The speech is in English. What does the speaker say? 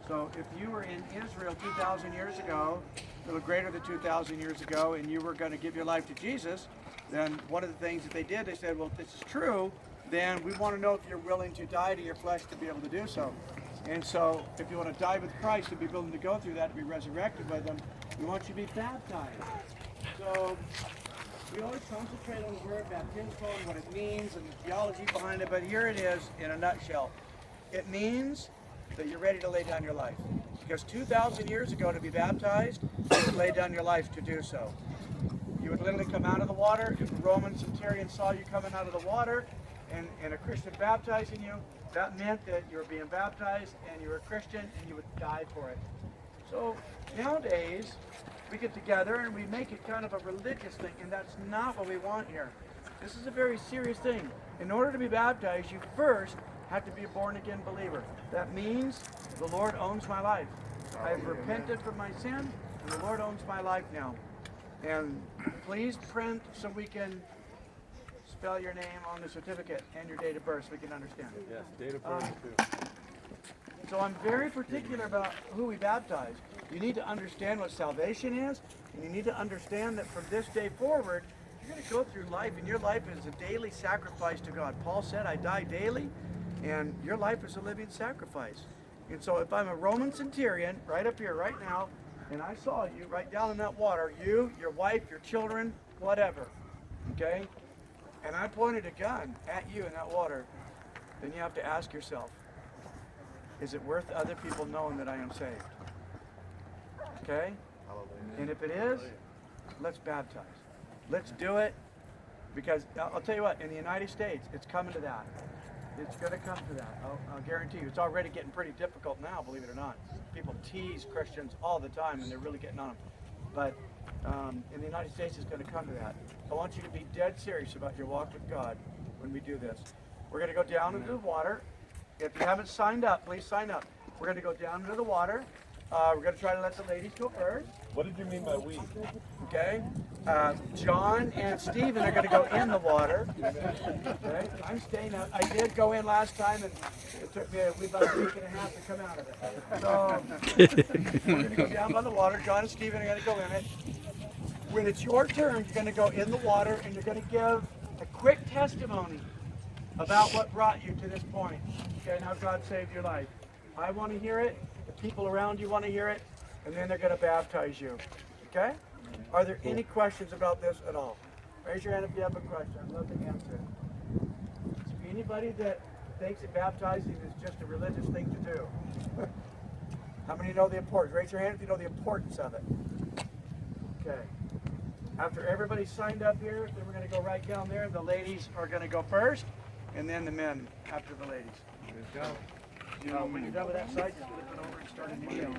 So if you were in Israel 2,000 years ago, a little greater than 2,000 years ago, and you were going to give your life to Jesus, then one of the things that they did, they said, well, if this is true, then we want to know if you're willing to die to your flesh to be able to do so. And so if you want to die with Christ and be willing to go through that, to be resurrected with him, we want you to be baptized. So we always concentrate on the word baptismal and what it means and the theology behind it, but here it is in a nutshell. It means that you're ready to lay down your life. Because 2,000 years ago, to be baptized, you would lay down your life to do so. You would literally come out of the water. If a Roman centurion saw you coming out of the water and a Christian baptizing you, that meant that you were being baptized and you were a Christian and you would die for it. So nowadays, we get together and we make it kind of a religious thing, and that's not what we want here. This is a very serious thing. In order to be baptized, you first have to be a born-again believer. That means the Lord owns my life. I've repented from my sin, and the Lord owns my life now. And please print so we can spell your name on the certificate and your date of birth so we can understand it. Yes, date of birth too. So I'm very particular about who we baptize. You need to understand what salvation is, and you need to understand that from this day forward, you're going to go through life, and your life is a daily sacrifice to God. Paul said, I die daily, and your life is a living sacrifice. And so if I'm a Roman centurion, right up here, right now, and I saw you right down in that water, you, your wife, your children, whatever, okay? And I pointed a gun at you in that water, then you have to ask yourself, is it worth other people knowing that I am saved? Okay? And if it is, let's baptize. Let's do it, because I'll tell you what, in the United States, it's coming to that. It's going to come to that. I'll guarantee you. It's already getting pretty difficult now, believe it or not. People tease Christians all the time, and they're really getting on them. But in the United States, it's going to come to that. I want you to be dead serious about your walk with God when we do this. We're going to go down into the water. If you haven't signed up, please sign up. We're going to go down into the water. We're going to try to let the ladies go first. What did you mean by we? Okay. John and Stephen are going to go in the water. Okay. I'm staying out. I did go in last time, and it took me about a week and a half to come out of it. So we're going to go down by the water. John and Stephen are going to go in it. When it's your turn, you're going to go in the water, and you're going to give a quick testimony about what brought you to this point. Okay, and how God saved your life. I want to hear it. The people around you want to hear it, and then they're going to baptize you. Okay? Are there any questions about this at all? Raise your hand if you have a question. I'd love to answer it. So anybody that thinks that baptizing is just a religious thing to do? How many know the importance? Raise your hand if you know the importance of it. Okay. After everybody's signed up here, then we're going to go right down there. The ladies are going to go first, and then the men after the ladies. Good job. When you're done with that side, just flip it over and start a new deal.